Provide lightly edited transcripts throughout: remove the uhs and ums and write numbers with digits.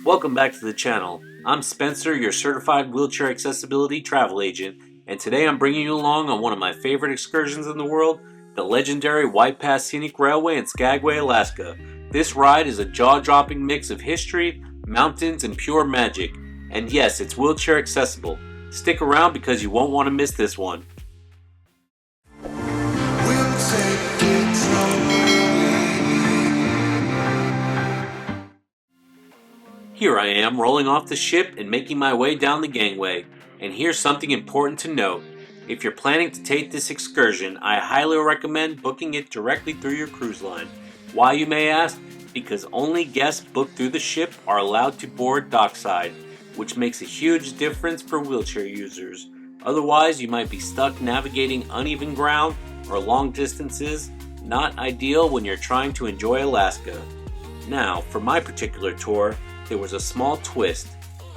Welcome back to the channel. I'm Spencer, your certified wheelchair accessibility travel agent, and today I'm bringing you along on one of my favorite excursions in the world, the legendary White Pass Scenic Railway in Skagway, Alaska. This ride is a jaw-dropping mix of history, mountains, and pure magic. And yes, it's wheelchair accessible. Stick around because you won't want to miss this one. Here I am, rolling off the ship and making my way down the gangway. And here's something important to note. If you're planning to take this excursion, I highly recommend booking it directly through your cruise line. Why, you may ask? Because only guests booked through the ship are allowed to board dockside, which makes a huge difference for wheelchair users. Otherwise, you might be stuck navigating uneven ground or long distances, not ideal when you're trying to enjoy Alaska. Now, for my particular tour, there was a small twist.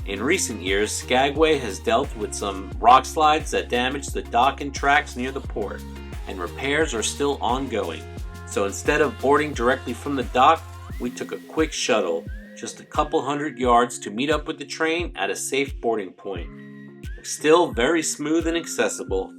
In recent years, Skagway has dealt with some rock slides that damaged the dock and tracks near the port, and repairs are still ongoing. So instead of boarding directly from the dock, we took a quick shuttle, just a couple hundred yards to meet up with the train at a safe boarding point. Still very smooth and accessible.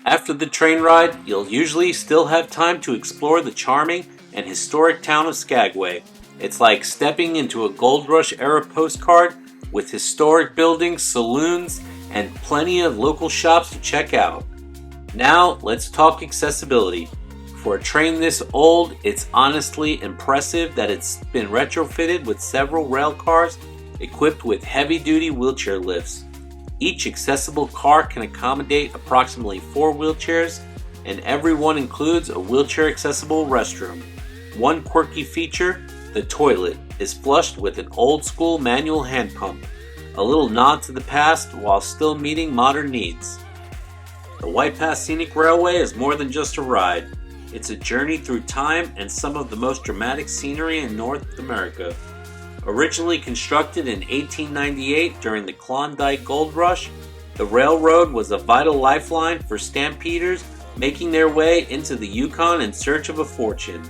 After the train ride, you'll usually still have time to explore the charming and historic town of Skagway. It's like stepping into a Gold Rush era postcard with historic buildings, saloons, and plenty of local shops to check out. Now, let's talk accessibility. For a train this old, it's honestly impressive that it's been retrofitted with several rail cars equipped with heavy-duty wheelchair lifts. Each accessible car can accommodate approximately 4 wheelchairs, and every one includes a wheelchair-accessible restroom. One quirky feature, the toilet, is flushed with an old-school manual hand pump, a little nod to the past while still meeting modern needs. The White Pass Scenic Railway is more than just a ride. It's a journey through time and some of the most dramatic scenery in North America. Originally constructed in 1898 during the Klondike Gold Rush, the railroad was a vital lifeline for stampeders making their way into the Yukon in search of a fortune.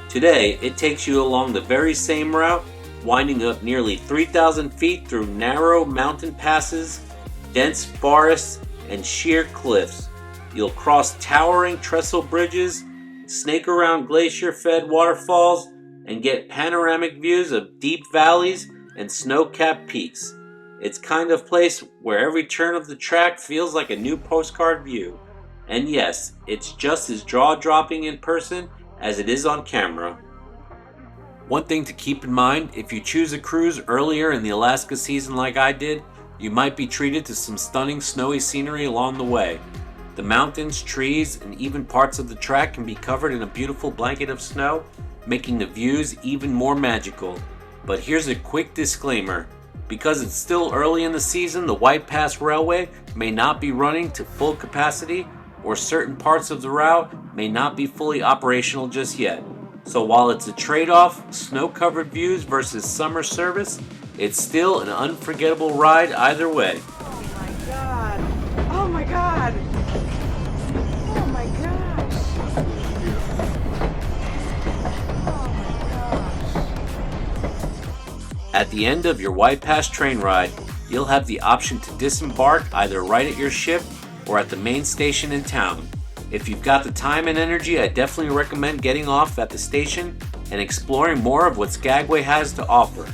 Today, it takes you along the very same route, winding up nearly 3,000 feet through narrow mountain passes, dense forests, and sheer cliffs. You'll cross towering trestle bridges, snake around glacier-fed waterfalls, and get panoramic views of deep valleys and snow-capped peaks. It's kind of place where every turn of the track feels like a new postcard view. And yes, it's just as jaw-dropping in person as it is on camera. One thing to keep in mind, if you choose a cruise earlier in the Alaska season like I did, you might be treated to some stunning snowy scenery along the way. The mountains, trees, and even parts of the track can be covered in a beautiful blanket of snow, making the views even more magical. But here's a quick disclaimer. Because it's still early in the season, the White Pass Railway may not be running to full capacity, or certain parts of the route may not be fully operational just yet. So while it's a trade-off, snow-covered views versus summer service, it's still an unforgettable ride either way. Oh my god! Oh my god! Oh my gosh! Oh my gosh! At the end of your White Pass train ride, you'll have the option to disembark either right at your ship or at the main station in town. If you've got the time and energy, I definitely recommend getting off at the station and exploring more of what Skagway has to offer.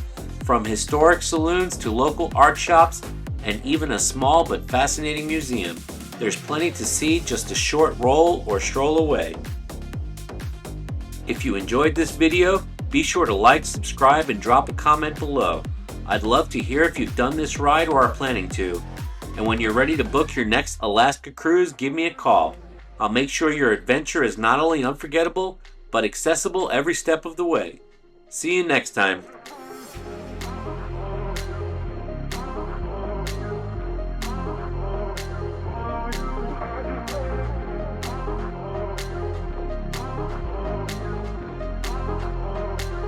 From historic saloons to local art shops and even a small but fascinating museum, there's plenty to see just a short roll or stroll away. If you enjoyed this video, be sure to like, subscribe, and drop a comment below. I'd love to hear if you've done this ride or are planning to. And when you're ready to book your next Alaska cruise, give me a call. I'll make sure your adventure is not only unforgettable, but accessible every step of the way. See you next time.